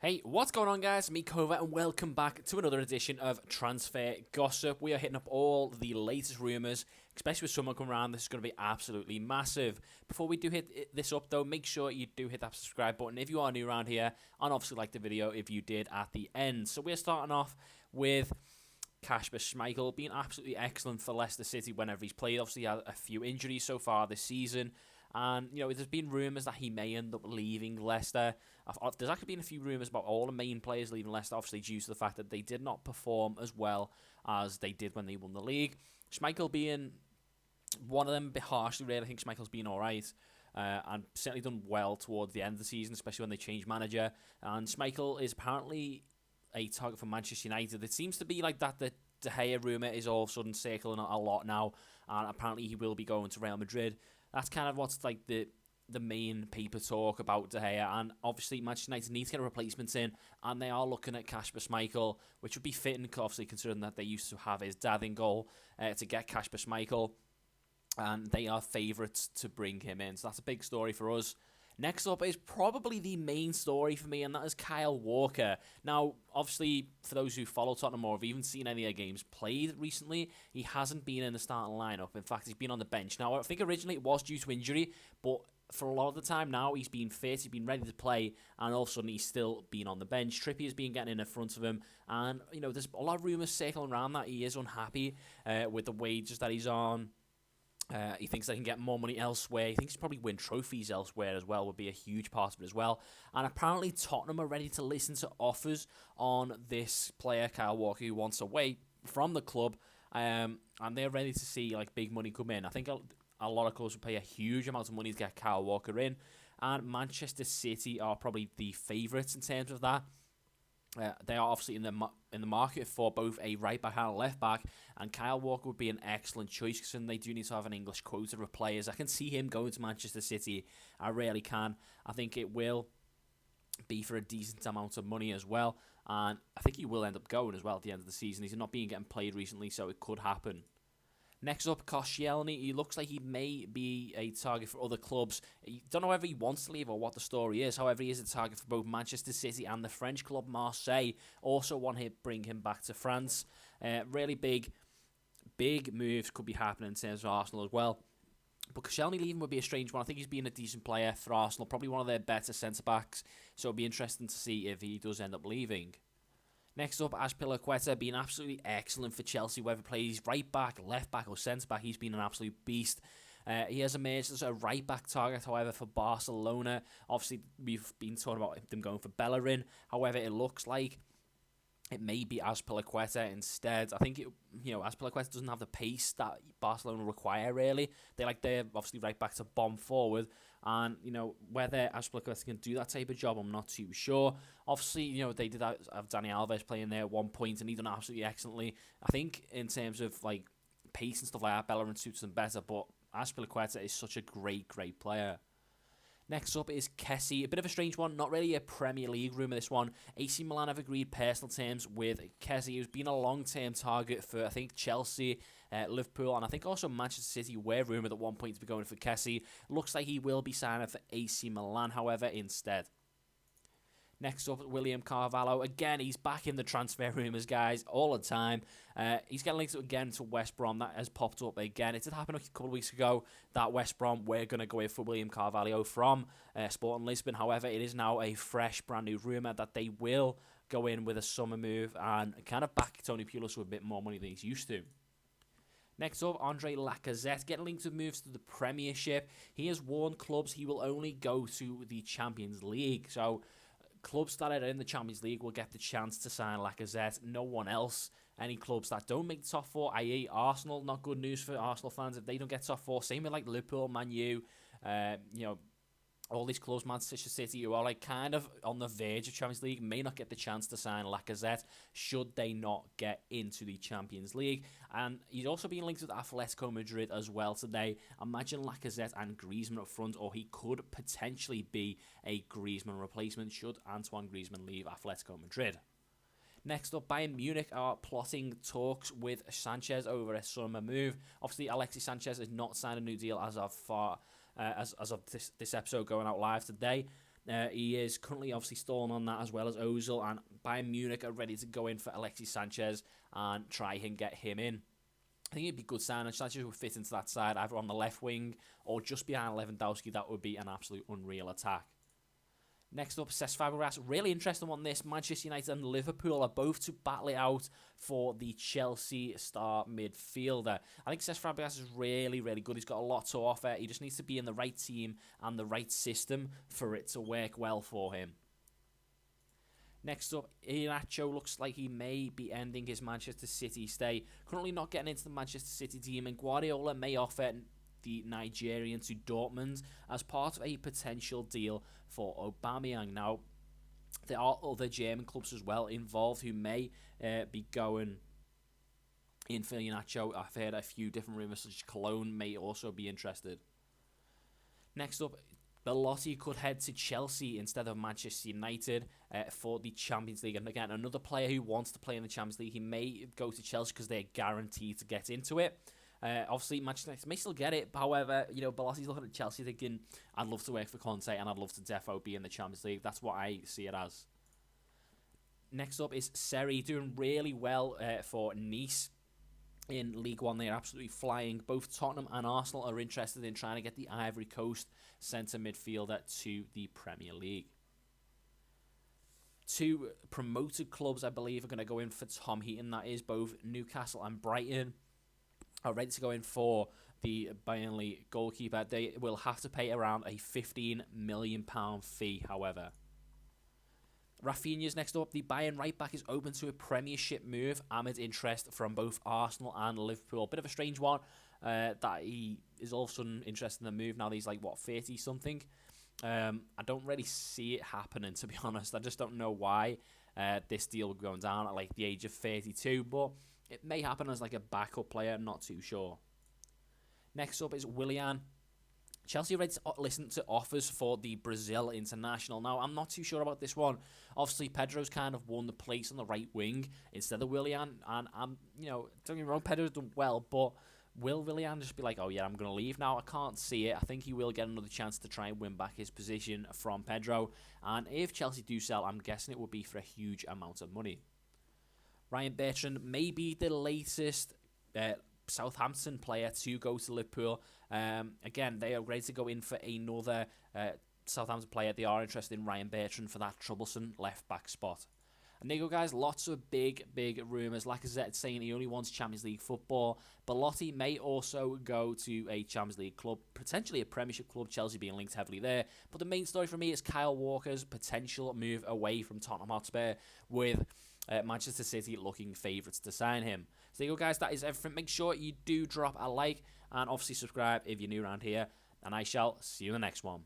Hey, what's going on, guys? Me, Kova, and welcome back to another edition of Transfer Gossip. We are hitting up all the latest rumours, especially with summer coming around. This is going to be absolutely massive. Before we do hit this up, though, make sure you do hit that subscribe button if you are new around here, and obviously like the video if you did at the end. So we're starting off with KASPER SCHMEICHEL being absolutely excellent for Leicester City whenever he's played. Obviously, he had a few injuries so far this season. And, you know, there's been rumours that he may end up leaving Leicester. There's actually been a few rumours about all the main players leaving Leicester, obviously due to the fact that they did not perform as well as they did when they won the league. Schmeichel being one of them, a bit harshly rated. I think Schmeichel's been alright. And certainly done well towards the end of the season, especially when they changed manager. And Schmeichel is apparently a target for Manchester United. It seems to be like that the De Gea rumour is all of a sudden circling a lot now. And apparently he will be going to Real Madrid. That's kind of what's like the main paper talk about De Gea, and obviously Manchester United need to get a replacement in, and they are looking at KASPER SCHMEICHEL, which would be fitting, obviously considering that they used to have his dad in goal, to get KASPER SCHMEICHEL, and they are favourites to bring him in. So that's a big story for us. Next up is probably the main story for me, and that is Kyle Walker. Now, obviously, for those who follow Tottenham or have even seen any of their games played recently, he hasn't been in the starting lineup. In fact, he's been on the bench. Now, I think originally it was due to injury, but for a lot of the time now, he's been fit, he's been ready to play, and all of a sudden he's still been on the bench. Trippier's been getting in front of him, and, you know, there's a lot of rumours circling around that he is unhappy with the wages that he's on. He thinks they can get more money elsewhere. He thinks he'll probably win trophies elsewhere as well, would be a huge part of it as well. And apparently Tottenham are ready to listen to offers on this player, Kyle Walker, who wants away from the club. And they're ready to see like big money come in. I think a lot of clubs will pay a huge amount of money to get Kyle Walker in. And Manchester City are probably the favourites in terms of that. They are obviously in the market for both a right back and a left back, and Kyle Walker would be an excellent choice because they do need to have an English quota of players. I can see him going to Manchester City. I really can. I think it will be for a decent amount of money as well, and I think he will end up going as well at the end of the season. He's not been getting played recently, so it could happen. Next up, KOSCIELNY. He looks like he may be a target for other clubs. I don't know whether he wants to leave or what the story is. However, he is a target for both Manchester City and the French club Marseille. Also want to bring him back to France. Really big moves could be happening in terms of Arsenal as well. But KOSCIELNY leaving would be a strange one. I think he's been a decent player for Arsenal. Probably one of their better centre-backs. So it'll be interesting to see if he does end up leaving. Next up, Azpilicueta being absolutely excellent for Chelsea, whether he plays right back, left back or centre back. He's been an absolute beast. He has emerged as a right back target, however, for Barcelona. Obviously, we've been talking about them going for Bellerin. However, it looks like it may be Azpilicueta instead. I think Azpilicueta doesn't have the pace that Barcelona require, really. They're obviously right back to bomb forward. And, whether Azpilicueta can do that type of job, I'm not too sure. Obviously, they did have Dani Alves playing there at one point, and he done absolutely excellently. I think in terms of, pace and stuff like that, Bellerin suits them better, but Azpilicueta is such a great player. Next up is Kessie. A bit of a strange one, not really a Premier League rumour, this one. AC Milan have agreed personal terms with Kessie, who's been a long-term target for, I think, Chelsea, Liverpool, and I think also Manchester City were rumoured at one point to be going for Kessie. Looks like he will be signing for AC Milan, however, instead. Next up, William Carvalho. Again, he's back in the transfer rumours, guys, all the time. He's getting linked again to West Brom. That has popped up again. It did happen a couple of weeks ago that West Brom were going to go in for William Carvalho from Sporting Lisbon. However, it is now a fresh, brand new rumour that they will go in with a summer move and kind of back Tony Pulis with a bit more money than he's used to. Next up, ANDREA LACAZETTE, getting linked to moves to the Premiership. He has warned clubs he will only go to the Champions League. So clubs that are in the Champions League will get the chance to sign Lacazette. No one else. Any clubs that don't make the top four, i.e. Arsenal, not good news for Arsenal fans if they don't get top four. Same with Liverpool, Man U, all these clubs, Manchester City, who are kind of on the verge of Champions League, may not get the chance to sign Lacazette should they not get into the Champions League. And he's also being linked with Atletico Madrid as well today. Imagine Lacazette and Griezmann up front, or he could potentially be a Griezmann replacement should Antoine Griezmann leave Atletico Madrid. Next up, Bayern Munich are plotting talks with Sanchez over a summer move. Obviously, Alexis Sanchez has not signed a new deal as of this episode going out live today. He is currently obviously stalling on that, as well as Ozil, and Bayern Munich are ready to go in for Alexis Sanchez and try and get him in. I think it'd be good signing. Sanchez would fit into that side, either on the left wing or just behind Lewandowski. That would be an absolute unreal attack. Next up, CESC Fabregas. Really interesting one, this. Manchester United and Liverpool are both to battle it out for the Chelsea star midfielder. I think CESC Fabregas is really, really good. He's got a lot to offer. He just needs to be in the right team and the right system for it to work well for him. Next up, Iheanacho looks like he may be ending his Manchester City stay. Currently not getting into the Manchester City team, and Guardiola may offer the Nigerian to Dortmund as part of a potential deal for Aubameyang. Now, there are other German clubs as well involved who may be going in for Iheanacho. I've heard a few different rumours, such as Cologne may also be interested. Next up, Belotti could head to Chelsea instead of Manchester United for the Champions League. And again, another player who wants to play in the Champions League, he may go to Chelsea because they're guaranteed to get into it. Obviously, Manchester United may still get it. However, Belotti's looking at Chelsea thinking, I'd love to work for Conte and I'd love to defo be in the Champions League. That's what I see it as. Next up is Seri, doing really well for Nice. In League One, they're absolutely flying. Both Tottenham and Arsenal are interested in trying to get the Ivory Coast centre midfielder to the Premier League. Two promoted clubs, I believe, are going to go in for Tom Heaton. That is both Newcastle and Brighton are ready to go in for the Burnley goalkeeper. They will have to pay around a £15 million fee, however. Rafinha's next up. The Bayern right back is open to a Premiership move amid interest from both Arsenal and Liverpool. Bit of a strange one that he is all of a sudden interested in the move. Now that he's like, 30-something? I don't really see it happening, to be honest. I just don't know why this deal will be going down at like the age of 32, but it may happen as like a backup player, not too sure. Next up is Willian. Chelsea are ready to listen to offers for the Brazil international. Now, I'm not too sure about this one. Obviously, Pedro's kind of won the place on the right wing instead of Willian. And I'm, don't get me wrong, Pedro's done well, but will Willian just be like, oh yeah, I'm going to leave now? I can't see it. I think he will get another chance to try and win back his position from Pedro. And if Chelsea do sell, I'm guessing it would be for a huge amount of money. Ryan Bertrand may be the latest Southampton player to go to Liverpool. Again, they are ready to go in for another Southampton player. They are interested in Ryan Bertrand for that troublesome left-back spot. And there you go, guys. Lots of big rumours. Lacazette saying he only wants Champions League football. Belotti may also go to a Champions League club, potentially a Premiership club, Chelsea being linked heavily there. But the main story for me is Kyle Walker's potential move away from Tottenham Hotspur, with Manchester City looking favourites to sign him. So there you go, guys. That is everything. Make sure you do drop a like and obviously subscribe if you're new around here. And I shall see you in the next one.